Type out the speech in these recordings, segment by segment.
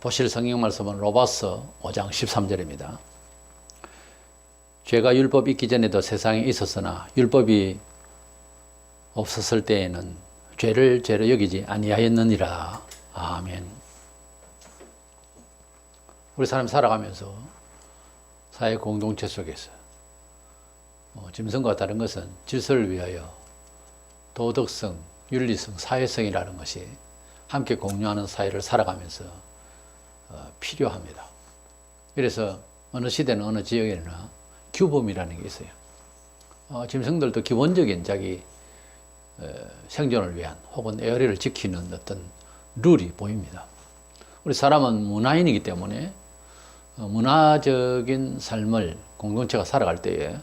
보실 성경 말씀은 로마서 5장 13절입니다. 죄가 율법이 있기 전에도 세상에 있었으나 율법이 없었을 때에는 죄를 죄로 여기지 아니하였느니라. 아멘. 우리 사람 살아가면서 사회 공동체 속에서 짐승과 다른 것은 질서를 위하여 도덕성, 윤리성, 사회성이라는 것이 함께 공유하는 사회를 살아가면서 필요합니다. 그래서 어느 시대는 어느 지역에나 규범이라는 게 있어요. 짐승들도 기본적인 자기 생존을 위한 혹은 에어리를 지키는 어떤 룰이 보입니다. 우리 사람은 문화인이기 때문에 문화적인 삶을 공동체가 살아갈 때에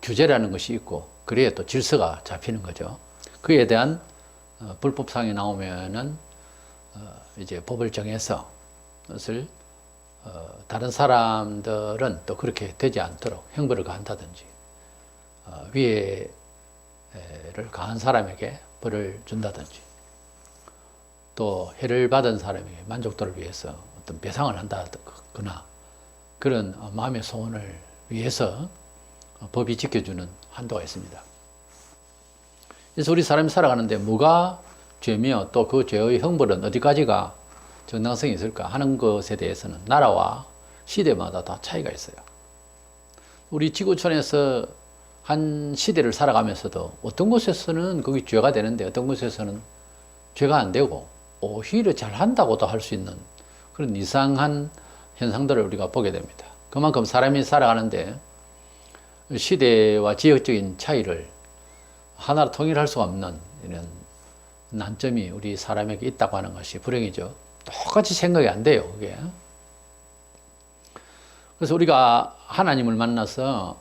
규제라는 것이 있고 그래야 또 질서가 잡히는 거죠. 그에 대한 불법상이 나오면은 이제 법을 정해서 그것을 다른 사람들은 또 그렇게 되지 않도록 형벌을 가한다든지 위해를 가한 사람에게 벌을 준다든지 또 해를 받은 사람에게 만족도를 위해서 어떤 배상을 한다거나 그런 마음의 소원을 위해서 법이 지켜주는 한도가 있습니다. 그래서 우리 사람이 살아가는데 뭐가 죄며 또 그 죄의 형벌은 어디까지가 정당성이 있을까 하는 것에 대해서는 나라와 시대마다 다 차이가 있어요. 우리 지구촌에서 한 시대를 살아가면서도 어떤 곳에서는 그게 죄가 되는데 어떤 곳에서는 죄가 안 되고 오히려 잘한다고도 할 수 있는 그런 이상한 현상들을 우리가 보게 됩니다. 그만큼 사람이 살아가는데 시대와 지역적인 차이를 하나로 통일할 수 없는 이런 난점이 우리 사람에게 있다고 하는 것이 불행이죠. 똑같이 생각이 안 돼요, 그게. 그래서 우리가 하나님을 만나서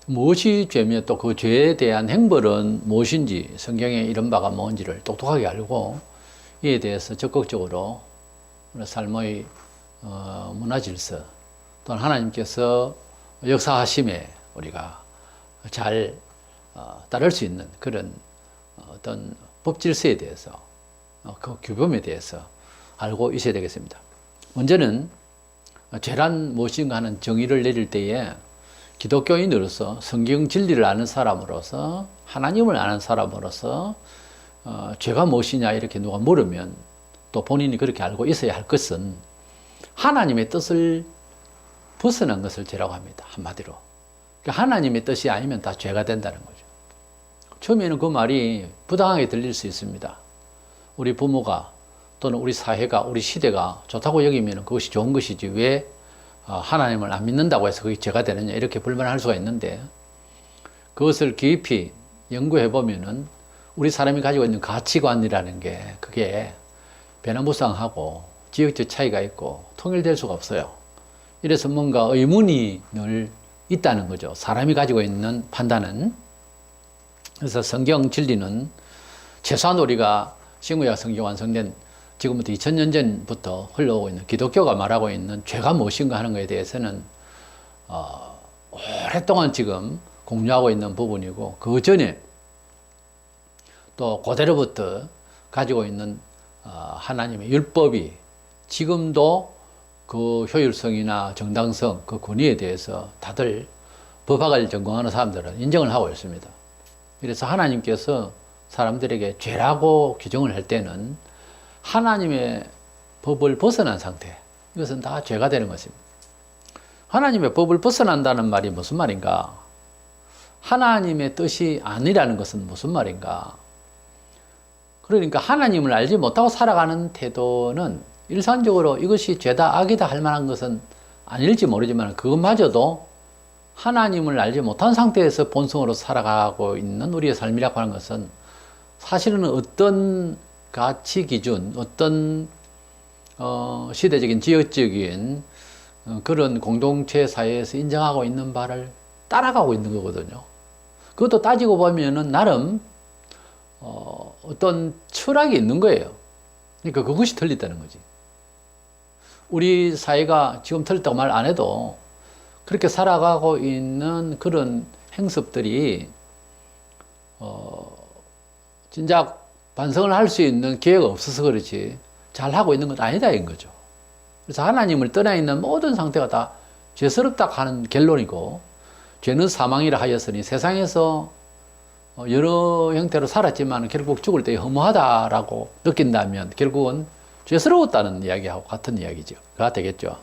무엇이 죄며 또 그 죄에 대한 형벌은 무엇인지 성경에 이런 바가 뭔지를 똑똑하게 알고 이에 대해서 적극적으로 우리 삶의 문화 질서 또는 하나님께서 역사하심에 우리가 잘 따를 수 있는 그런 어떤 법 질서에 대해서 그 규범에 대해서 알고 있어야 되겠습니다. 먼저는 죄란 무엇인가 하는 정의를 내릴 때에 기독교인으로서 성경 진리를 아는 사람으로서 하나님을 아는 사람으로서 죄가 무엇이냐 이렇게 누가 물으면 또 본인이 그렇게 알고 있어야 할 것은 하나님의 뜻을 벗어난 것을 죄라고 합니다. 한마디로. 그러니까 하나님의 뜻이 아니면 다 죄가 된다는 거죠. 처음에는 그 말이 부당하게 들릴 수 있습니다. 우리 부모가 또는 우리 사회가 우리 시대가 좋다고 여기면 그것이 좋은 것이지 왜 하나님을 안 믿는다고 해서 그게 죄가 되느냐 이렇게 불만할 수가 있는데 그것을 깊이 연구해 보면은 우리 사람이 가지고 있는 가치관이라는 게 그게 변화무쌍하고 지역적 차이가 있고 통일될 수가 없어요. 이래서 뭔가 의문이 늘 있다는 거죠. 사람이 가지고 있는 판단은. 그래서 성경 진리는 최소한 우리가 신구약 성경 완성된 지금부터 2000년 전부터 흘러오고 있는 기독교가 말하고 있는 죄가 무엇인가 하는 것에 대해서는 오랫동안 지금 공유하고 있는 부분이고 그 전에 또 고대로부터 가지고 있는 하나님의 율법이 지금도 그 효율성이나 정당성, 그 권위에 대해서 다들 법학을 전공하는 사람들은 인정을 하고 있습니다. 그래서 하나님께서 사람들에게 죄라고 규정을 할 때는 하나님의 법을 벗어난 상태, 이것은 다 죄가 되는 것입니다. 하나님의 법을 벗어난다는 말이 무슨 말인가? 하나님의 뜻이 아니라는 것은 무슨 말인가? 그러니까 하나님을 알지 못하고 살아가는 태도는 일상적으로 이것이 죄다 악이다 할 만한 것은 아닐지 모르지만 그것마저도 하나님을 알지 못한 상태에서 본성으로 살아가고 있는 우리의 삶이라고 하는 것은 사실은 어떤 가치 기준, 어떤 시대적인 지역적인 그런 공동체 사회에서 인정하고 있는 바를 따라가고 있는 거거든요. 그것도 따지고 보면은 나름 어떤 철학이 있는 거예요. 그러니까 그것이 틀리다는 거지. 우리 사회가 지금 틀렸다고 말 안 해도 그렇게 살아가고 있는 그런 행습들이 진작 반성을 할 수 있는 기회가 없어서 그렇지 잘하고 있는 건 아니다 인 거죠. 그래서 하나님을 떠나 있는 모든 상태가 다 죄스럽다 하는 결론이고, 죄는 사망이라 하였으니 세상에서 여러 형태로 살았지만 결국 죽을 때 허무하다라고 느낀다면 결국은 죄스러웠다는 이야기하고 같은 이야기죠. 그가 되겠죠.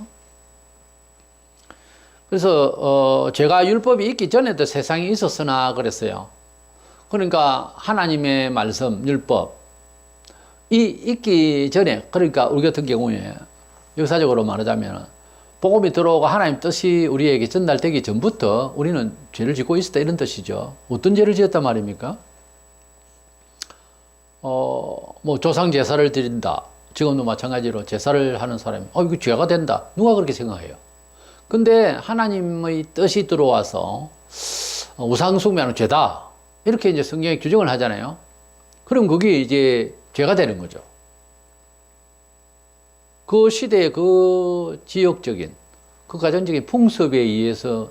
그래서 죄가 율법이 있기 전에도 세상에 있었으나 그랬어요. 그러니까 하나님의 말씀, 율법 이 있기 전에, 그러니까 우리 같은 경우에 역사적으로 말하자면 복음이 들어오고 하나님 뜻이 우리에게 전달되기 전부터 우리는 죄를 짓고 있었다 이런 뜻이죠. 어떤 죄를 지었단 말입니까? 뭐 조상 제사를 드린다. 지금도 마찬가지로 제사를 하는 사람이 이거 죄가 된다. 누가 그렇게 생각해요? 근데 하나님의 뜻이 들어와서 우상 숭배하는 죄다. 이렇게 이제 성경에 규정을 하잖아요. 그럼 그게 이제 죄가 되는 거죠. 그 시대의 그 지역적인, 그 가정적인 풍습에 의해서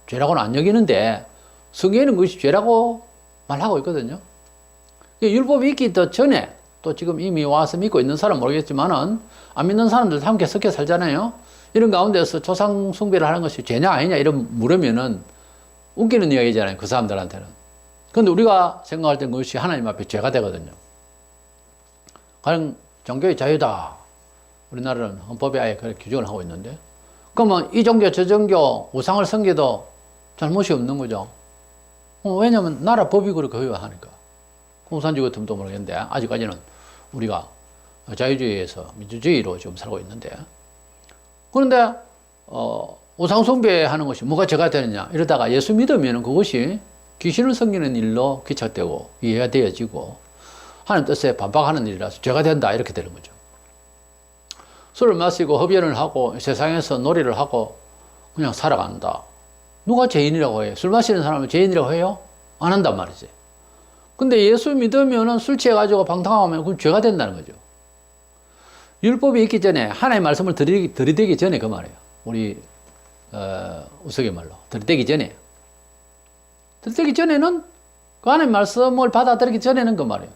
죄라고는 안 여기는데 성경에는 그것이 죄라고 말하고 있거든요. 율법이 있기 더 전에, 또 지금 이미 와서 믿고 있는 사람 모르겠지만은 안 믿는 사람들도 함께 섞여 살잖아요. 이런 가운데서 조상 숭배를 하는 것이 죄냐 아니냐 이런 물으면은 웃기는 이야기잖아요. 그 사람들한테는. 그런데 우리가 생각할 때 그것이 하나님 앞에 죄가 되거든요. 가령 종교의 자유다. 우리나라는 헌법에 아예 그렇게 규정을 하고 있는데, 그러면 이 종교 저 종교 우상을 섬겨도 잘못이 없는 거죠. 왜냐하면 나라 법이 그렇게 허용하니까. 공산주의 같으면 또 모르겠는데 아직까지는 우리가 자유주의에서 민주주의로 지금 살고 있는데, 그런데 우상 숭배하는 것이 뭐가 죄가 되느냐 이러다가 예수 믿으면 그것이 귀신을 섬기는 일로 귀착되고 이해가 되어지고 하나님 뜻에 반박하는 일이라서 죄가 된다 이렇게 되는 거죠. 술을 마시고 흡연을 하고 세상에서 놀이를 하고 그냥 살아간다. 누가 죄인이라고 해요? 술 마시는 사람을 죄인이라고 해요? 안 한단 말이지. 근데 예수 믿으면 술 취해가지고 방탕하면 그건 죄가 된다는 거죠. 율법이 있기 전에, 하나님의 말씀을 들이대기 전에 그 말이에요. 우리 우스갯말로 들이대기 전에. 들이대기 전에는 그 하나님의 말씀을 받아들이기 전에는 그 말이에요.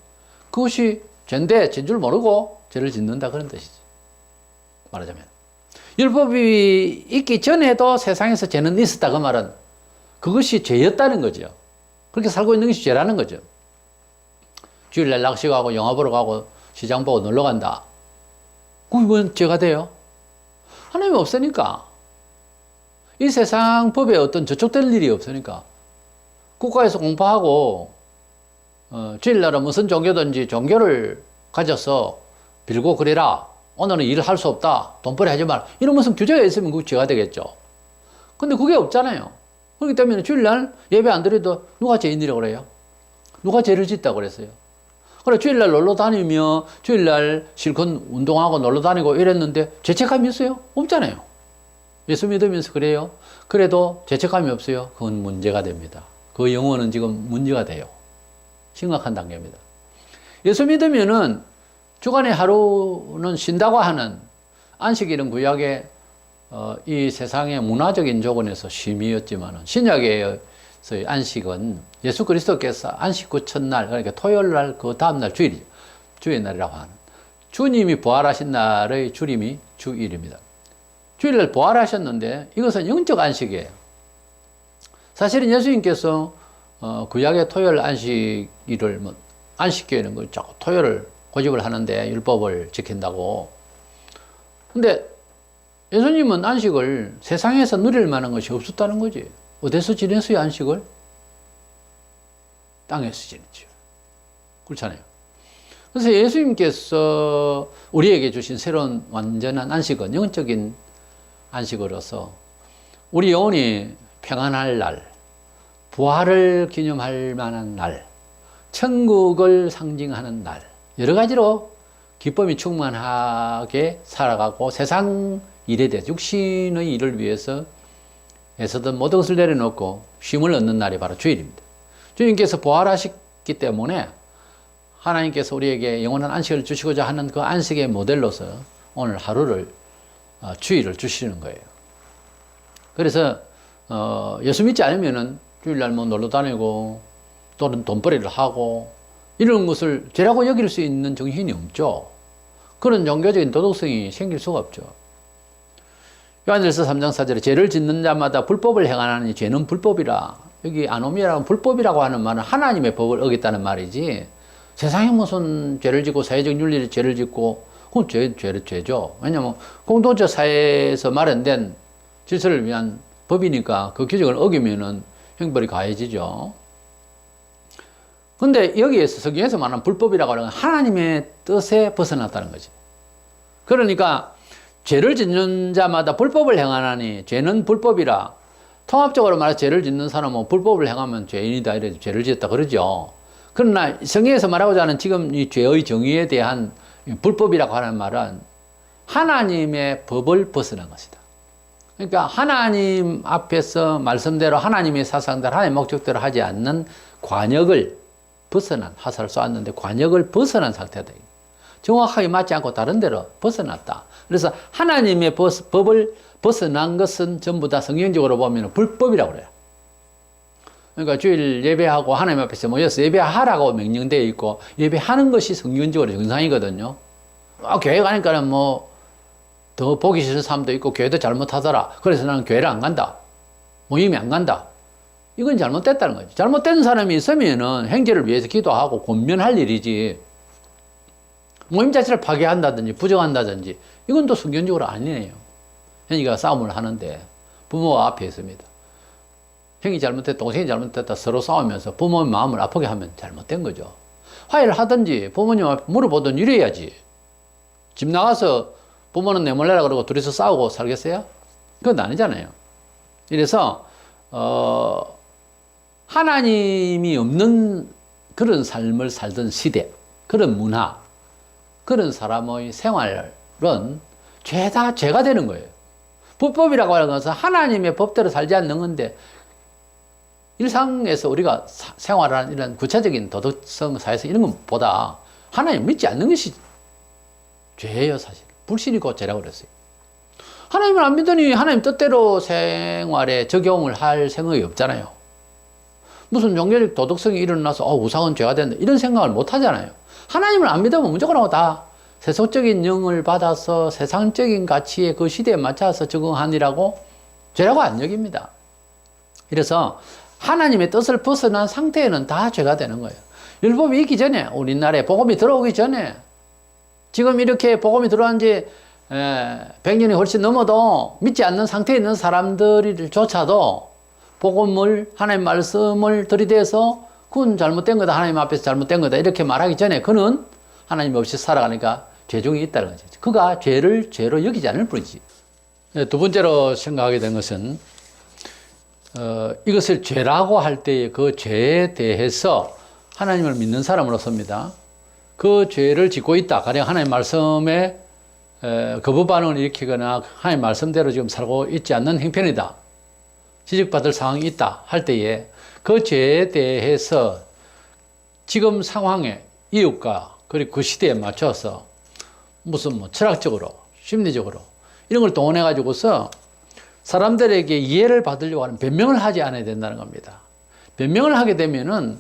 그것이 죄인데 죄인 줄 모르고 죄를 짓는다 그런 뜻이지. 말하자면 율법이 있기 전에도 세상에서 죄는 있었다 그 말은 그것이 죄였다는 거죠. 그렇게 살고 있는 것이 죄라는 거죠. 주일날 낚시 가고 영화 보러 가고 시장 보고 놀러 간다. 그건 죄가 돼요? 하나님이 없으니까. 이 세상 법에 어떤 저촉될 일이 없으니까. 국가에서 공파하고 주일날은 무슨 종교든지 종교를 가져서 빌고 그래라. 오늘은 일을 할 수 없다. 돈벌이 하지 마라. 이런 무슨 규제가 있으면 그게 죄가 되겠죠. 근데 그게 없잖아요. 그렇기 때문에 주일날 예배 안 드려도 누가 죄인이라고 그래요? 누가 죄를 짓다고 그랬어요? 그래, 주일날 놀러 다니며 주일날 실컷 운동하고 놀러 다니고 이랬는데 죄책감이 있어요? 없잖아요. 예수 믿으면서 그래요. 그래도 죄책감이 없어요. 그건 문제가 됩니다. 그 영혼은 지금 문제가 돼요. 심각한 단계입니다. 예수 믿으면은 주간에 하루는 쉰다고 하는 안식일은 구약의 이 세상의 문화적인 조건에서 쉼이었지만 신약에서의 안식은 예수 그리스도께서 안식 후 첫날, 그러니까 토요일 날 그 다음날 주일이죠. 주의 날이라고 하는 주님이 부활하신 날의 주림이 주일입니다. 주일날 부활하셨는데 이것은 영적 안식이에요. 사실은 예수님께서 구약의 토요일 안식일을 안식교회는 그 자꾸 토요일을 고집을 하는데 율법을 지킨다고. 근데 예수님은 안식을 세상에서 누릴 만한 것이 없었다는 거지. 어디서 지냈어요, 안식을? 땅에서 지냈죠. 그렇잖아요. 그래서 예수님께서 우리에게 주신 새로운 완전한 안식은 영적인 안식으로서 우리 영혼이 평안할 날, 부활을 기념할 만한 날, 천국을 상징하는 날, 여러 가지로 기쁨이 충만하게 살아가고 세상 일에 대해서 육신의 일을 위해서 애쓰던 모든 것을 내려놓고 쉼을 얻는 날이 바로 주일입니다. 주님께서 부활하셨기 때문에 하나님께서 우리에게 영원한 안식을 주시고자 하는 그 안식의 모델로서 오늘 하루를 주일을 주시는 거예요. 그래서 예수 믿지 않으면은 주일날 뭐 놀러 다니고 또는 돈벌이를 하고 이런 것을 죄라고 여길 수 있는 정신이 없죠. 그런 종교적인 도덕성이 생길 수가 없죠. 요한일서 3장 4절에 죄를 짓는 자마다 불법을 행하나니 죄는 불법이라. 여기 아노미라는 불법이라고 하는 말은 하나님의 법을 어겼다는 말이지, 세상에 무슨 죄를 짓고 사회적 윤리를 죄를 짓고 그건 죄죠. 왜냐하면 공동체 사회에서 마련된 질서를 위한 법이니까 그 규정을 어기면은 형벌이 가해지죠. 근데 여기에서 성경에서 말하는 불법이라고 하는 건 하나님의 뜻에 벗어났다는 거지. 그러니까 죄를 짓는 자마다 불법을 행하나니 죄는 불법이라. 통합적으로 말해서 죄를 짓는 사람은 불법을 행하면 죄인이다 이래 죄를 지었다 그러죠. 그러나 성경에서 말하고자 하는 지금 이 죄의 정의에 대한 불법이라고 하는 말은 하나님의 법을 벗어난 것이다. 그러니까 하나님 앞에서 말씀대로 하나님의 사상대로 하나님의 목적대로 하지 않는 관역을 벗어난, 화살을 쏘았는데 관역을 벗어난 상태다. 정확하게 맞지 않고 다른 데로 벗어났다. 그래서 하나님의 법을 벗어난 것은 전부 다 성경적으로 보면 불법이라고 그래요. 그러니까 주일 예배하고 하나님 앞에서 모여서 예배하라고 명령되어 있고 예배하는 것이 성경적으로 정상이거든요. 교회 가니까는 뭐 더 보기 싫은 사람도 있고 교회도 잘못하더라. 그래서 나는 교회를 안 간다. 모임에 안 간다. 이건 잘못됐다는 거죠. 잘못된 사람이 있으면은 행제를 위해서 기도하고 권면할 일이지. 모임 자체를 파괴한다든지 부정한다든지 이건 또 성경적으로 아니에요. 형이가 싸움을 하는데 부모가 앞에 있습니다. 형이 잘못했다, 동생이 잘못했다 서로 싸우면서 부모의 마음을 아프게 하면 잘못된 거죠. 화해를 하든지 부모님 앞에 물어보든 이래야지. 집 나가서 부모는 내몰래라 그러고 둘이서 싸우고 살겠어요? 그건 아니잖아요. 이래서 하나님이 없는 그런 삶을 살던 시대, 그런 문화, 그런 사람의 생활은 죄다 죄가 되는 거예요. 불법이라고 하는 것은 하나님의 법대로 살지 않는 건데 일상에서 우리가 생활하는 이런 구체적인 도덕성 사회에서 이런 것보다 하나님 믿지 않는 것이 죄예요. 사실 불신이고 죄라고 그랬어요. 하나님을 안 믿으니 하나님 뜻대로 생활에 적용을 할 생각이 없잖아요. 무슨 종교적 도덕성이 일어나서 우상은 죄가 된다 이런 생각을 못 하잖아요. 하나님을 안 믿으면 무조건 다 세속적인 영을 받아서 세상적인 가치에 그 시대에 맞춰서 적응하니라고 죄라고 안 여깁니다. 그래서 하나님의 뜻을 벗어난 상태에는 다 죄가 되는 거예요. 율법이 있기 전에, 우리나라에 복음이 들어오기 전에, 지금 이렇게 복음이 들어온 지 100년이 훨씬 넘어도 믿지 않는 상태에 있는 사람들조차도 복음을, 하나님 말씀을 들이대서 그건 잘못된 거다, 하나님 앞에서 잘못된 거다 이렇게 말하기 전에 그는 하나님 없이 살아가니까 죄중이 있다는 거죠. 그가 죄를 죄로 여기지 않을 뿐이지. 두 번째로 생각하게 된 것은 이것을 죄라고 할 때의 그 죄에 대해서 하나님을 믿는 사람으로서입니다. 그 죄를 짓고 있다. 가령 하나님 말씀에 거부 반응을 일으키거나 하나님 말씀대로 지금 살고 있지 않는 형편이다. 지적받을 상황이 있다 할 때에 그 죄에 대해서 지금 상황에 이웃과 그리고 그 시대에 맞춰서 무슨 뭐 철학적으로 심리적으로 이런 걸 동원해 가지고서 사람들에게 이해를 받으려고 하는 변명을 하지 않아야 된다는 겁니다. 변명을 하게 되면은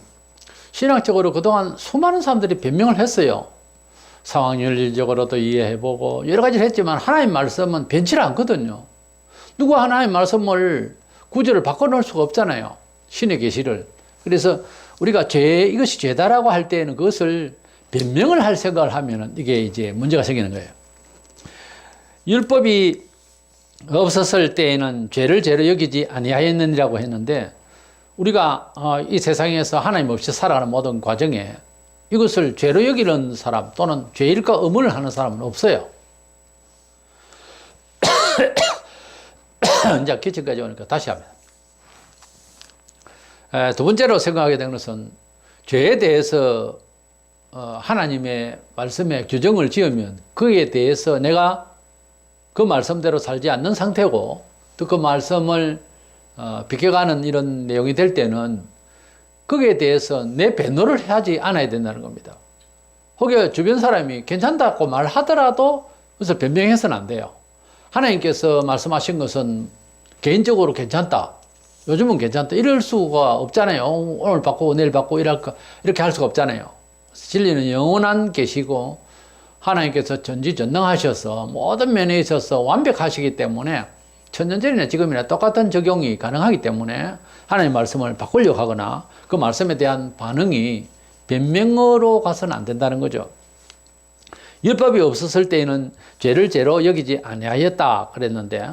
신학적으로 그동안 수많은 사람들이 변명을 했어요. 상황 윤리적으로도 이해해보고 여러 가지를 했지만 하나님 말씀은 변치를 않거든요. 누가 하나님 말씀을 구절을 바꿔놓을 수가 없잖아요. 신의 계시를. 그래서 우리가 이것이 죄다라고 할 때에는 그것을 변명을 할 생각을 하면은 이게 이제 문제가 생기는 거예요. 율법이 없었을 때에는 죄를 죄로 여기지 아니하였느니라고 했는데 우리가 이 세상에서 하나님 없이 살아가는 모든 과정에 이것을 죄로 여기는 사람 또는 죄일까 의문을 하는 사람은 없어요. 이제 기침까지 오니까 다시 합니다. 두 번째로 생각하게 되는 것은 죄에 대해서 하나님의 말씀에 규정을 지으면 그에 대해서 내가 그 말씀대로 살지 않는 상태고 또 그 말씀을 비껴가는 이런 내용이 될 때는 거기에 대해서 내 변호를 하지 않아야 된다는 겁니다. 혹여 주변 사람이 괜찮다고 말하더라도 그것을 변명해서는 안 돼요. 하나님께서 말씀하신 것은 개인적으로 괜찮다. 요즘은 괜찮다. 이럴 수가 없잖아요. 오늘 바꾸고 내일 바꾸고 이렇게 할 수가 없잖아요. 진리는 영원한 계시고 하나님께서 전지전능하셔서 모든 면에 있어서 완벽하시기 때문에 천년전이나 지금이나 똑같은 적용이 가능하기 때문에 하나님 말씀을 바꾸려고 하거나 그 말씀에 대한 반응이 변명으로 가서는 안 된다는 거죠. 율법이 없었을 때에는 죄를 죄로 여기지 아니하였다 그랬는데,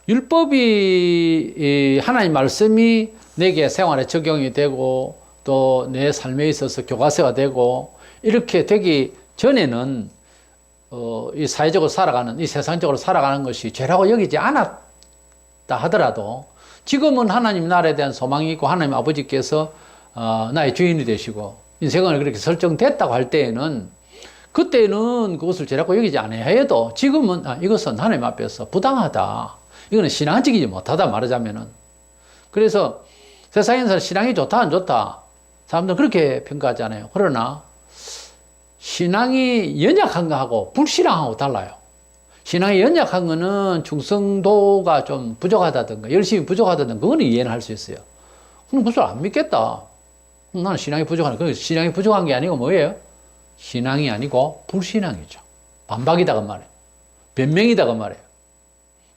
율법이 하나님 말씀이 내게 생활에 적용이 되고 또 내 삶에 있어서 교과서가 되고 이렇게 되기 전에는 이 사회적으로 살아가는, 이 세상적으로 살아가는 것이 죄라고 여기지 않았다 하더라도 지금은 하나님 나라에 대한 소망이 있고 하나님 아버지께서 나의 주인이 되시고 인생을 그렇게 설정됐다고 할 때에는, 그때는 그것을 죄라고 여기지 않아야 해도 지금은 이것은 하나님 앞에서 부당하다, 이거는 신앙지키지 못하다 말하자면은. 그래서 세상에서 신앙이 좋다 안 좋다 사람들은 그렇게 평가하잖아요. 그러나 신앙이 연약한 거하고 불신앙하고 달라요. 신앙이 연약한 거는 충성도가 좀 부족하다든가 열심히 부족하다든가 그거는 이해는 할 수 있어요. 그럼 그걸 안 믿겠다. 나는 신앙이 부족하네. 그 신앙이 부족한 게 아니고 뭐예요? 신앙이 아니고 불신앙이죠. 반박이다 그 말이에요. 변명이다 그 말이에요.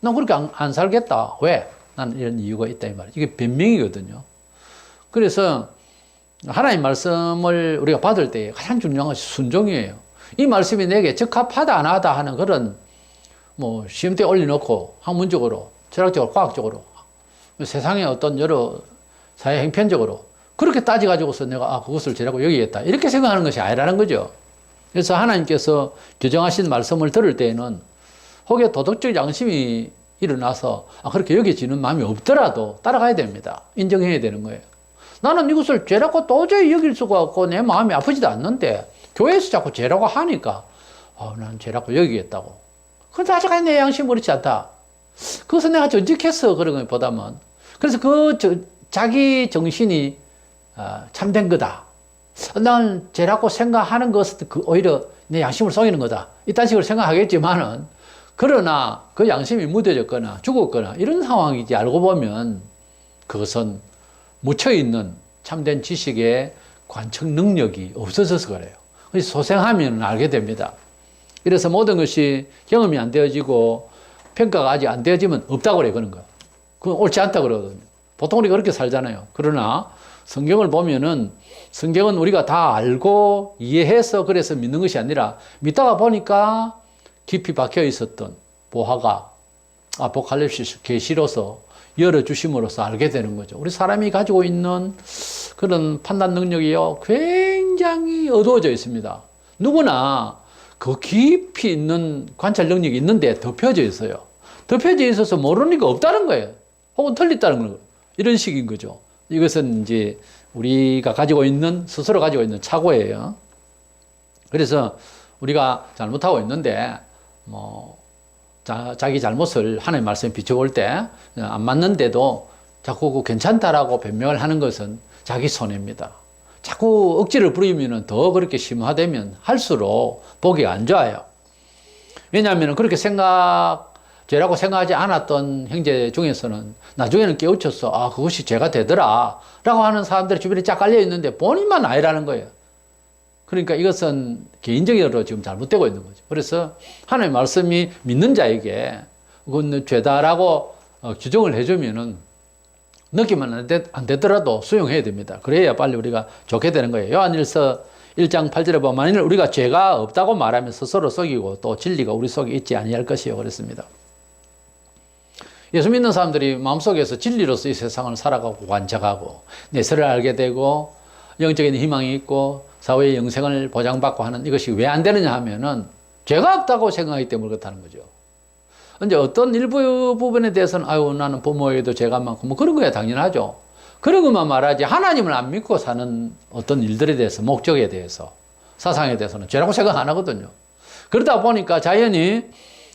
난 그렇게 안 살겠다. 왜? 나는 이런 이유가 있다 이 말이에요. 이게 변명이거든요. 그래서 하나님 말씀을 우리가 받을 때 가장 중요한 것이 순종이에요. 이 말씀이 내게 적합하다 안 하다 하는 그런 뭐 시험대에 올려놓고 학문적으로 철학적으로 과학적으로 세상의 어떤 여러 사회 행편적으로 그렇게 따져가지고서 내가 그것을 죄라고 여기겠다 이렇게 생각하는 것이 아니라는 거죠. 그래서 하나님께서 규정하신 말씀을 들을 때에는 혹여 도덕적 양심이 일어나서 그렇게 여겨지는 마음이 없더라도 따라가야 됩니다. 인정해야 되는 거예요. 나는 이것을 죄라고 도저히 여길 수가 없고 내 마음이 아프지도 않는데 교회에서 자꾸 죄라고 하니까 난 죄라고 여기겠다고. 근데 아직까지 내 양심이 그렇지 않다. 그것은 내가 전직했어 그런 것보다는. 그래서 자기 정신이 참된 거다. 난 죄라고 생각하는 것은 오히려 내 양심을 속이는 거다. 이딴 식으로 생각하겠지만은, 그러나 그 양심이 무뎌졌거나 죽었거나 이런 상황이지 알고 보면 그것은 묻혀있는 참된 지식의 관측 능력이 없어져서 그래요. 그래서 소생하면 알게 됩니다. 그래서 모든 것이 경험이 안 되어지고 평가가 아직 안 되어지면 없다고 그래요. 그런 거. 그건 옳지 않다고 그러거든요. 보통 우리가 그렇게 살잖아요. 그러나 성경을 보면은 성경은 우리가 다 알고 이해해서 그래서 믿는 것이 아니라 믿다가 보니까 깊이 박혀 있었던 보화가 아포칼립시스 계시로서 열어주심으로써 알게 되는 거죠. 우리 사람이 가지고 있는 그런 판단 능력이요, 굉장히 어두워져 있습니다. 누구나 그 깊이 있는 관찰 능력이 있는데 덮여져 있어요. 덮여져 있어서 모르는 게 없다는 거예요. 혹은 틀렸다는 거예요. 이런 식인 거죠. 이것은 이제 우리가 가지고 있는, 스스로 가지고 있는 착오예요. 그래서 우리가 잘못하고 있는데, 자기 잘못을 하나님 말씀에 비춰볼 때 안 맞는데도 자꾸 괜찮다라고 변명을 하는 것은 자기 손해입니다. 자꾸 억지를 부리면 더 그렇게 심화되면 할수록 보기 안 좋아요. 왜냐하면 그렇게 죄라고 생각하지 않았던 형제 중에서는 나중에는 깨우쳤어. 그것이 죄가 되더라 라고 하는 사람들이 주변에 쫙 깔려 있는데 본인만 아니라는 거예요. 그러니까 이것은 개인적으로 지금 잘못되고 있는 거죠. 그래서 하나님의 말씀이 믿는 자에게 그건 죄다라고 규정을 해주면은 느끼면 안 되더라도 수용해야 됩니다. 그래야 빨리 우리가 좋게 되는 거예요. 요한일서 1장 8절에 보면 만일 우리가 죄가 없다고 말하면 스스로 속이고 또 진리가 우리 속에 있지 아니할 것이요 그랬습니다. 예수 믿는 사람들이 마음속에서 진리로서 이 세상을 살아가고 관찰하고 내세를 알게 되고 영적인 희망이 있고 사회의 영생을 보장받고 하는 이것이 왜 안 되느냐 하면은 죄가 없다고 생각하기 때문에 그렇다는 거죠. 이제 어떤 일부 부분에 대해서는 나는 부모에도 죄가 많고 뭐 그런 거야 당연하죠. 그런 것만 말하지 하나님을 안 믿고 사는 어떤 일들에 대해서, 목적에 대해서, 사상에 대해서는 죄라고 생각 안 하거든요. 그러다 보니까 자연히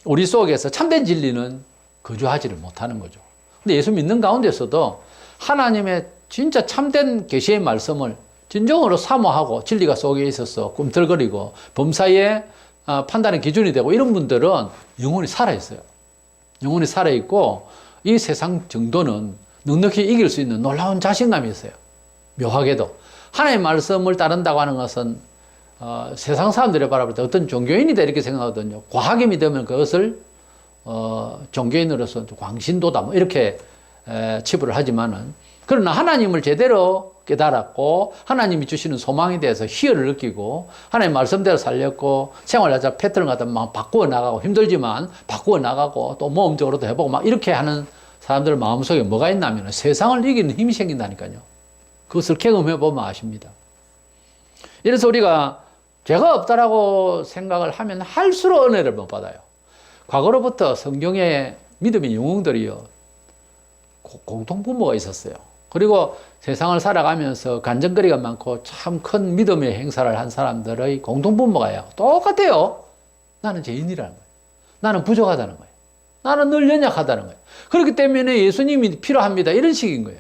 우리 속에서 참된 진리는 거주하지를 못하는 거죠. 근데 예수 믿는 가운데서도 하나님의 진짜 참된 계시의 말씀을 진정으로 사모하고 진리가 속에 있어서 꿈틀거리고 범사의 판단의 기준이 되고 이런 분들은 영혼이 살아있어요. 영혼이 살아있고 이 세상 정도는 넉넉히 이길 수 있는 놀라운 자신감이 있어요. 묘하게도 하나님의 말씀을 따른다고 하는 것은 세상 사람들이 바라볼 때 어떤 종교인이다 이렇게 생각하거든요. 과하게 믿으면 그것을 종교인으로서 광신도다 뭐 이렇게 치부를 하지만은, 그러나 하나님을 제대로 깨달았고 하나님이 주시는 소망에 대해서 희열을 느끼고 하나님 말씀대로 살렸고 생활하자 패턴을 갖다 막 바꾸어 나가고, 힘들지만 바꾸어 나가고 또 모험적으로도 해보고 막 이렇게 하는 사람들 마음속에 뭐가 있냐면 세상을 이기는 힘이 생긴다니까요. 그것을 경험해 보면 아십니다. 이래서 우리가 죄가 없다라고 생각을 하면 할수록 은혜를 못 받아요. 과거로부터 성경의 믿음의 영웅들이요, 공통부모가 있었어요. 그리고 세상을 살아가면서 간증거리가 많고 참 큰 믿음의 행사를 한 사람들의 공통부모가요, 똑같아요. 나는 죄인이라는 거예요. 나는 부족하다는 거예요. 나는 늘 연약하다는 거예요. 그렇기 때문에 예수님이 필요합니다, 이런 식인 거예요.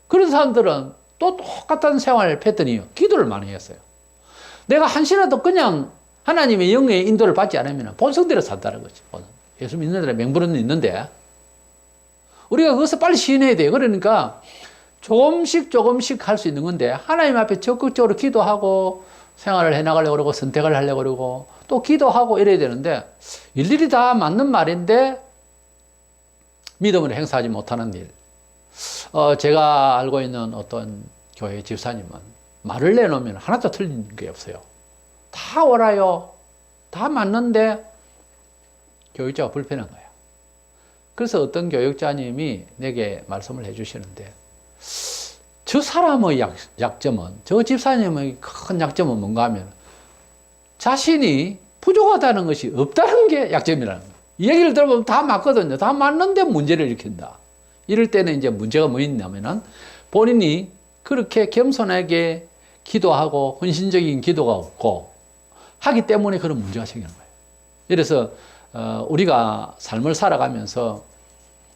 그런 사람들은 또 똑같은 생활 패턴이요, 기도를 많이 했어요. 내가 한시라도 그냥 하나님의 영의 인도를 받지 않으면 본성대로 산다는 거지. 예수 믿는 데는 명분은 있는데 우리가 그것을 빨리 시인해야 돼요. 그러니까 조금씩 할 수 있는 건데, 하나님 앞에 적극적으로 기도하고 생활을 해나가려고 그러고 선택을 하려고 그러고 또 기도하고 이래야 되는데, 일일이 다 맞는 말인데 믿음을 행사하지 못하는 일. 제가 알고 있는 어떤 교회 집사님은 말을 내놓으면 하나도 틀린 게 없어요. 다 옳아요. 다 맞는데 교육자가 불편한 거예요. 그래서 어떤 교육자님이 내게 말씀을 해주시는데, 저 사람의 약점은, 저 집사님의 큰 약점은 뭔가 하면 자신이 부족하다는 것이 없다는 게 약점이라는 거예요. 이 얘기를 들어보면 다 맞거든요. 다 맞는데 문제를 일으킨다. 이럴 때는 이제 문제가 뭐 있냐면은 본인이 그렇게 겸손하게 기도하고 헌신적인 기도가 없고 하기 때문에 그런 문제가 생기는 거예요. 그래서 우리가 삶을 살아가면서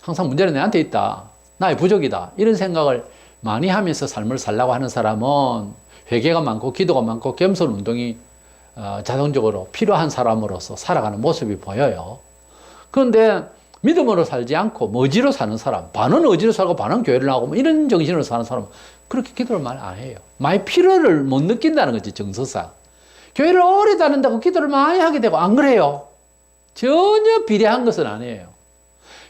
항상 문제는 내한테 있다, 나의 부족이다, 이런 생각을 많이 하면서 삶을 살려고 하는 사람은 회개가 많고 기도가 많고 겸손 운동이 자동적으로 필요한 사람으로서 살아가는 모습이 보여요. 그런데 믿음으로 살지 않고 머지로 사는 사람, 반은 의지로 살고 반은 교회를 나오고 뭐 이런 정신으로 사는 사람은 그렇게 기도를 많이 안 해요. 많이 필요를 못 느낀다는 거지, 정서상. 교회를 오래 다닌다고 기도를 많이 하게 되고 안 그래요. 전혀 비례한 것은 아니에요.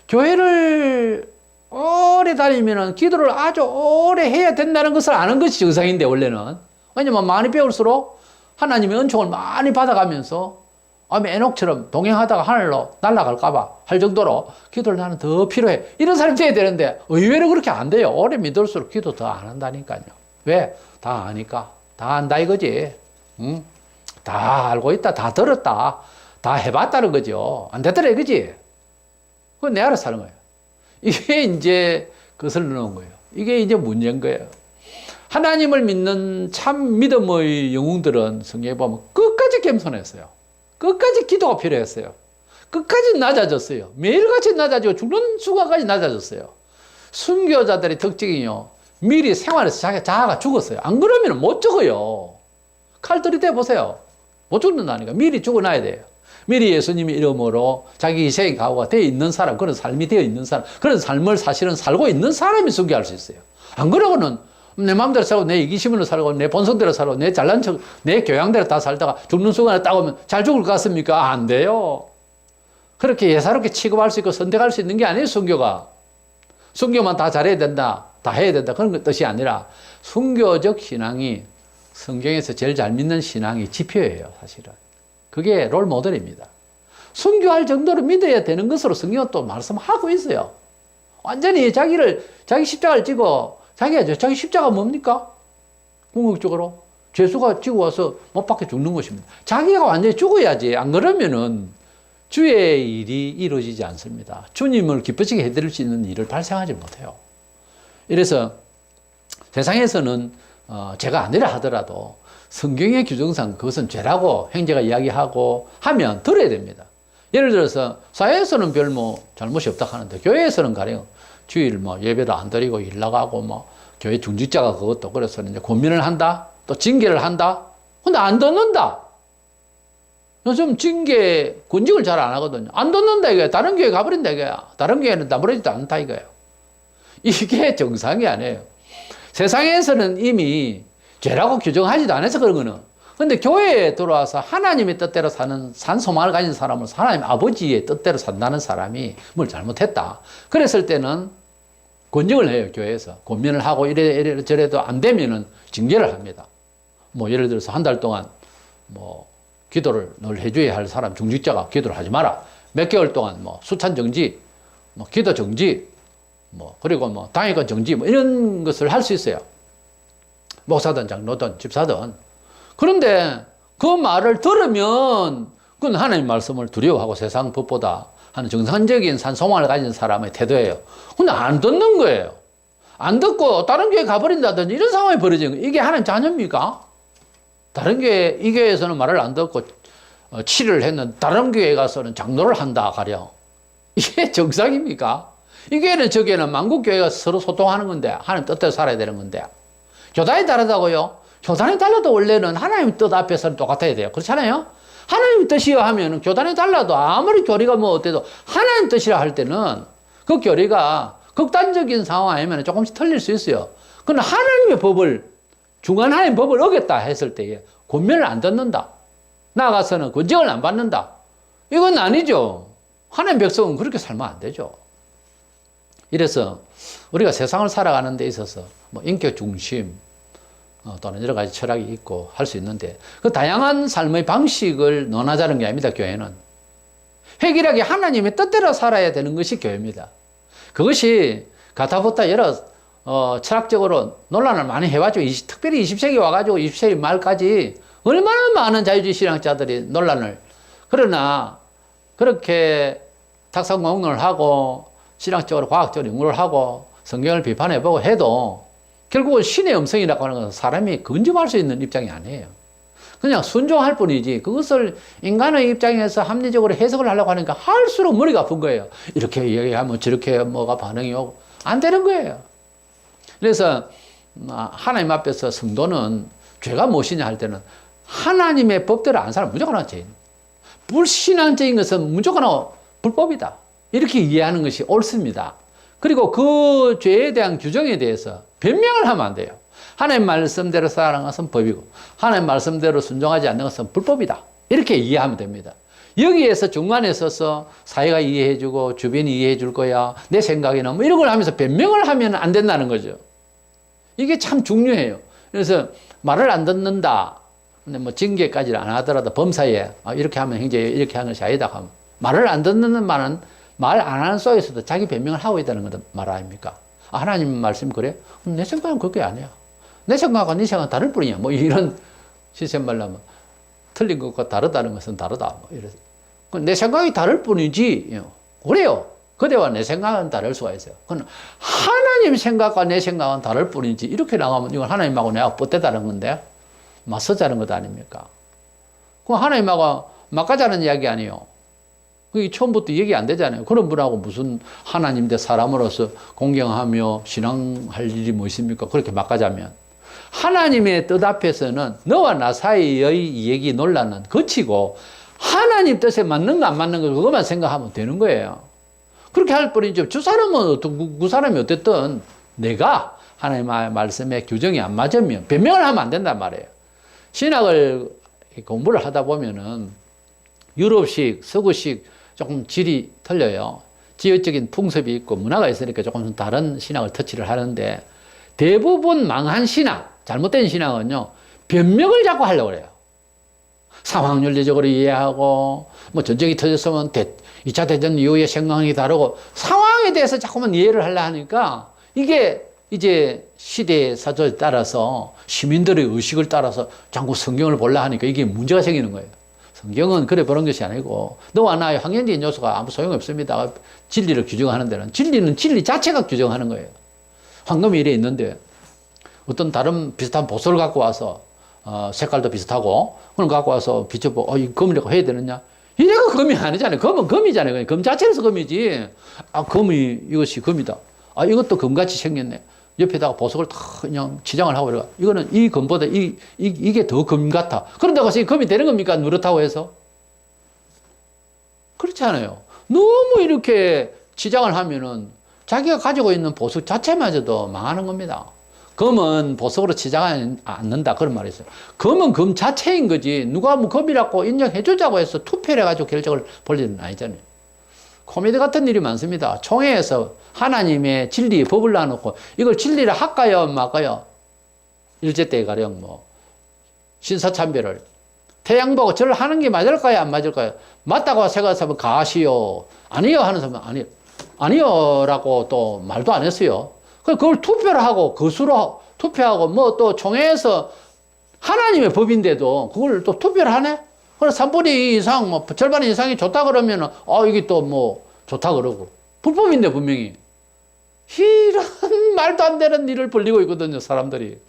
교회를 오래 다니면 기도를 아주 오래 해야 된다는 것을 아는 것이 정상인데, 원래는. 왜냐면 많이 배울수록 하나님의 은총을 많이 받아가면서 에녹처럼 동행하다가 하늘로 날아갈까봐 할 정도로 기도를 나는 더 필요해, 이런 사람이 돼야 되는데 의외로 그렇게 안 돼요. 오래 믿을수록 기도 더 안 한다니까요. 왜? 다 아니까. 다 안다 이거지. 응? 다 알고 있다, 다 들었다, 다 해봤다는 거죠. 안 됐더라 이거지. 그건 내 알아서 하는 거예요. 이게 이제 거슬러 놓은 거예요. 이게 이제 문제인 거예요. 하나님을 믿는 참 믿음의 영웅들은 성경에 보면 끝까지 겸손했어요. 끝까지 기도가 필요했어요. 끝까지 낮아졌어요. 매일같이 낮아지고 죽는 순간까지 낮아졌어요. 순교자들의 특징이요, 미리 생활에서 자아가 죽었어요. 안 그러면 못 죽어요. 칼 들이대 보세요. 못 죽는다니까. 미리 죽어놔야 돼요. 미리 예수님의 이름으로 자기 희생의 각오가 되어 있는 사람, 그런 삶이 되어 있는 사람, 그런 삶을 사실은 살고 있는 사람이 순교할 수 있어요. 안 그러고는 내 마음대로 살고 내 이기심으로 살고 내 본성대로 살고 내 잘난 척, 내 교양대로 다 살다가 죽는 순간에 딱 오면 잘 죽을 것 같습니까? 안 돼요. 그렇게 예사롭게 취급할 수 있고 선택할 수 있는 게 아니에요, 순교가. 순교만 다 잘해야 된다, 다 해야 된다, 그런 뜻이 아니라 순교적 신앙이 성경에서 제일 잘 믿는 신앙이 지표예요, 사실은. 그게 롤 모델입니다. 순교할 정도로 믿어야 되는 것으로 성경은 또 말씀하고 있어요. 완전히 자기 십자가를 지고, 자기 십자가 뭡니까? 궁극적으로 죄수가 지고 와서 못 박혀 죽는 것입니다. 자기가 완전히 죽어야지. 안 그러면은 주의 일이 이루어지지 않습니다. 주님을 기쁘시게 해드릴 수 있는 일을 발생하지 못해요. 이래서 세상에서는 죄가 아니라 하더라도 성경의 규정상 그것은 죄라고 형제가 이야기하고 하면 들어야 됩니다. 예를 들어서 사회에서는 별 잘못이 없다 하는데 교회에서는 가령 주일 예배도 안 드리고 일 나가고 교회 중직자가 그것도 그래서 이제 고민을 한다, 또 징계를 한다. 근데 안 듣는다. 요즘 징계 군직을 잘 안 하거든요. 안 듣는다 이거야. 다른 교회 가버린다 이거야. 다른 교회는 나무라지도 않다 이거예요. 이게 정상이 아니에요. 세상에서는 이미 죄라고 규정하지도 않아서 그런 거는. 근데 교회에 들어와서 하나님의 뜻대로 사는 산소망을 가진 사람은 하나님 아버지의 뜻대로 산다는 사람이 뭘 잘못했다. 그랬을 때는 권정을 해요, 교회에서. 권면을 하고 이래 저래도 안 되면은 징계를 합니다. 뭐 예를 들어서 한 달 동안 뭐 기도를 늘 해줘야 할 사람, 중직자가 기도를 하지 마라. 몇 개월 동안 뭐 수찬 정지, 뭐 기도 정지, 뭐 그리고 뭐 당회관 정지, 뭐 이런 것을 할 수 있어요. 목사든 장로든 집사든. 그런데 그 말을 들으면 그건 하나님 말씀을 두려워하고 세상 법보다 하는 정상적인 산소망을 가진 사람의 태도예요. 근데 안 듣는 거예요. 안 듣고 다른 교회 가버린다든지 이런 상황이 벌어지는 거예요. 이게 하나님 자녀입니까? 다른 교회, 이 교회에서는 말을 안 듣고 치료를 했는데 다른 교회에 가서는 장로를 한다 가령. 이게 정상입니까? 이 교회는 저 교회는 만국교회가 서로 소통하는 건데 하나님 뜻대로 살아야 되는 건데 교단이 다르다고요? 교단이 달라도 원래는 하나님 뜻 앞에서는 똑같아야 돼요. 그렇잖아요? 하나님 뜻이야 하면 교단이 달라도 아무리 교리가 뭐 어때도 하나님 뜻이라 할 때는 그 교리가 극단적인 상황 아니면 조금씩 틀릴 수 있어요. 그러나 하나님의 법을 중간 하나님 법을 어겼다 했을 때에 권면을 안 듣는다. 나아가서는 권정을 안 받는다. 이건 아니죠. 하나님 백성은 그렇게 살면 안 되죠. 이래서 우리가 세상을 살아가는 데 있어서 뭐 인격 중심 또는 여러 가지 철학이 있고 할 수 있는데 그 다양한 삶의 방식을 논하자는 게 아닙니다. 교회는 획일하게 하나님의 뜻대로 살아야 되는 것이 교회입니다. 그것이 가타부타 여러 철학적으로 논란을 많이 해왔죠. 특별히 20세기 와가지고 20세기 말까지 얼마나 많은 자유주의 신학자들이 논란을. 그러나 그렇게 탁상공론을 하고 신학적으로 과학적으로 연구를 하고 성경을 비판해보고 해도 결국은 신의 음성이라고 하는 것은 사람이 근접할 수 있는 입장이 아니에요. 그냥 순종할 뿐이지 그것을 인간의 입장에서 합리적으로 해석을 하려고 하니까 할수록 머리가 아픈 거예요. 이렇게 얘기하면 저렇게 뭐가 반응이 오고 안 되는 거예요. 그래서 하나님 앞에서 성도는 죄가 무엇이냐 할 때는 하나님의 법대로 안 살면 무조건 죄인. 불신앙적인 것은 무조건 불법이다. 이렇게 이해하는 것이 옳습니다. 그리고 그 죄에 대한 규정에 대해서 변명을 하면 안 돼요. 하나님 말씀대로 살아가는 것은 법이고 하나님 말씀대로 순종하지 않는 것은 불법이다. 이렇게 이해하면 됩니다. 여기에서 중간에 서서 사회가 이해해주고 주변이 이해해줄 거야. 내 생각에는 뭐 이런 걸 하면서 변명을 하면 안 된다는 거죠. 이게 참 중요해요. 그래서 말을 안 듣는다. 근데 뭐 징계까지는 안 하더라도 범사에 이렇게 하면 형제 이렇게 하는 것이 아니다 하면 말을 안 듣는 말은 말 안 하는 속에서도 자기 변명을 하고 있다는 것 말 아닙니까? 하나님 말씀 그래? 내 생각은 그게 아니야. 내 생각과 네 생각은 다를 뿐이야. 뭐 이런 시스템 말하면 틀린 것과 다르다는 것은 다르다. 뭐 이래서 내 생각이 다를 뿐이지. 그래요. 그대와 내 생각은 다를 수가 있어요. 그건 하나님 생각과 내 생각은 다를 뿐이지. 이렇게 나가면 이건 하나님하고 내가 뻗대다는 건데 맞서자는 것 아닙니까? 그 하나님하고 맞가자는 이야기 아니에요. 그게 처음부터 얘기 안 되잖아요. 그런 분하고 무슨 하나님 대 사람으로서 공경하며 신앙할 일이 무엇입니까? 그렇게 막가자면. 하나님의 뜻 앞에서는 너와 나 사이의 얘기 논란은 거치고 하나님 뜻에 맞는 거 안 맞는 거 그것만 생각하면 되는 거예요. 그렇게 할 뿐이죠. 저 사람은 그 사람이 어쨌든 내가 하나님의 말씀에 규정이 안 맞으면 변명을 하면 안 된단 말이에요. 신학을 공부를 하다 보면은 유럽식, 서구식 조금 질이 틀려요. 지역적인 풍습이 있고 문화가 있으니까 조금 다른 신학을 터치를 하는데 대부분 망한 신학, 잘못된 신학은요, 변명을 자꾸 하려고 그래요. 상황윤리적으로 이해하고, 뭐 전쟁이 터졌으면 2차 대전 이후의 생각이 다르고, 상황에 대해서 자꾸만 이해를 하려 하니까 이게 이제 시대의 사조에 따라서 시민들의 의식을 따라서 자꾸 성경을 보려 하니까 이게 문제가 생기는 거예요. 성경은 그래 보는 것이 아니고 너와 나의 확연적인 요소가 아무 소용이 없습니다. 진리를 규정하는 데는 진리는 진리 자체가 규정하는 거예요. 황금이 이래 있는데 어떤 다른 비슷한 보석을 갖고 와서 색깔도 비슷하고 그걸 갖고 와서 비춰보고 이 금이라고 해야 되느냐? 이래가 금이 아니잖아요. 금은 금이잖아요. 금 자체에서 금이지. 금이 이것이 금이다. 이것도 금같이 생겼네. 옆에다가 보석을 다 그냥 치장을 하고 그래가 이거는 이 금보다 이게 더 금 같아. 그런다고 해서 이 금이 되는 겁니까? 누렇다고 해서? 그렇지 않아요. 너무 이렇게 치장을 하면은 자기가 가지고 있는 보석 자체마저도 망하는 겁니다. 검은 보석으로 치지 않는다. 그런 말이 있어요. 검은 검 자체인 거지. 누가 뭐 검이라고 인정해주자고 해서 투표를 해가지고 결정을 볼 일은 아니잖아요. 코미디 같은 일이 많습니다. 총회에서 하나님의 진리, 법을 놔놓고 이걸 진리를 할까요, 말까요? 일제 때 가령 뭐 신사참배를 태양 보고 절을 하는 게 맞을까요, 안 맞을까요? 맞다고 생각하면 가시오. 아니요 하는 사람은 아니요라고 또 말도 안 했어요. 그걸 투표를 하고 거수로 투표하고 뭐 또 총회에서 하나님의 법인데도 그걸 또 투표를 하네? 그래서 3분의 2 이상, 뭐 절반 이상이 좋다 그러면은 이게 또 뭐 좋다 그러고 불법인데 분명히 이런 말도 안 되는 일을 벌리고 있거든요, 사람들이.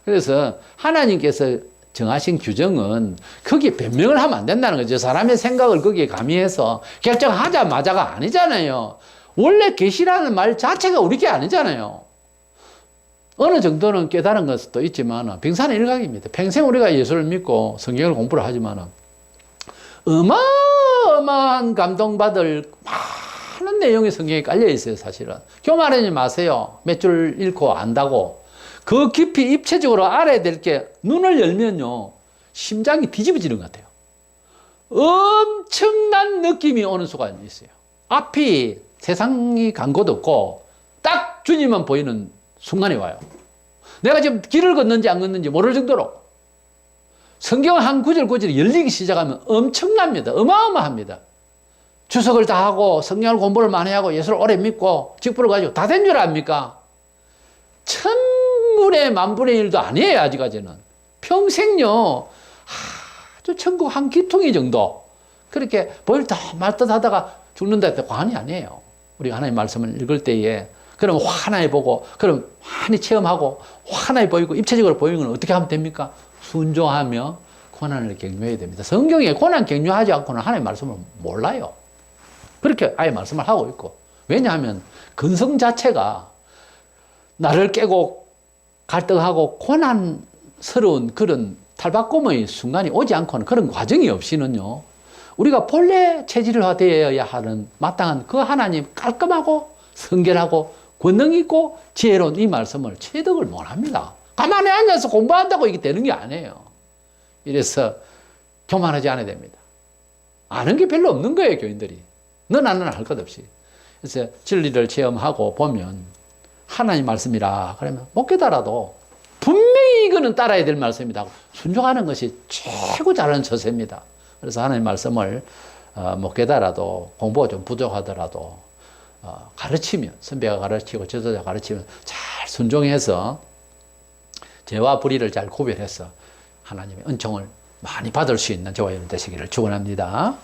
그래서 하나님께서 정하신 규정은 거기에 변명을 하면 안 된다는 거죠. 사람의 생각을 거기에 가미해서 결정하자마자가 아니잖아요. 원래 계시라는 말 자체가 우리 게 아니잖아요. 어느 정도는 깨달은 것도 있지만 빙산일각입니다. 평생 우리가 예수를 믿고 성경을 공부를 하지만 어마어마한 감동받을 많은 내용이 성경에 깔려 있어요, 사실은. 교만하지 마세요. 몇 줄 읽고 안다고. 그 깊이 입체적으로 알아야 될 게 눈을 열면요, 심장이 뒤집어지는 것 같아요. 엄청난 느낌이 오는 순간이 있어요. 앞이 세상이 간 곳 없고 딱 주님만 보이는 순간이 와요. 내가 지금 길을 걷는지 안 걷는지 모를 정도로 성경 한 구절 구절이 열리기 시작하면 엄청납니다. 어마어마합니다. 주석을 다 하고 성경을 공부를 많이 하고 예수를 오래 믿고 직분을 가지고 다 된 줄 압니까? 천분의 만분의 일도 아니에요, 아직까지는. 평생요, 아주 천국 한 귀퉁이 정도 그렇게 보일다 말듯 하다가 죽는다 해도 과언이 아니에요. 우리가 하나님 말씀을 읽을 때에 그럼 환하게 보고 그럼 환히 체험하고 환하게 보이고 입체적으로 보이는 건 어떻게 하면 됩니까? 순종하며 고난을 격려해야 됩니다. 성경에 고난 격려하지 않고는 하나님 말씀을 몰라요. 그렇게 아예 말씀을 하고 있고. 왜냐하면 근성 자체가 나를 깨고 갈등하고 고난스러운 그런 탈바꿈의 순간이 오지 않고는 그런 과정이 없이는요, 우리가 본래 체질화되어야 하는 마땅한 그 하나님 깔끔하고 성결하고 권능 있고 지혜로운 이 말씀을 체득을 못합니다. 가만히 앉아서 공부한다고 이게 되는 게 아니에요. 이래서 교만하지 않아야 됩니다. 아는 게 별로 없는 거예요, 교인들이. 너나 할 것 없이. 그래서 진리를 체험하고 보면 하나님 말씀이라 그러면 못 깨달아도 분명히 이거는 따라야 될 말씀이다. 순종하는 것이 최고 잘하는 처세입니다. 그래서 하나님 말씀을 못 깨달아도 공부가 좀 부족하더라도 가르치면, 선배가 가르치고 지도자가 가르치면 잘 순종해서 죄와 불의를 잘 구별해서 하나님의 은총을 많이 받을 수 있는 저와 여러분 되시기를 축원합니다.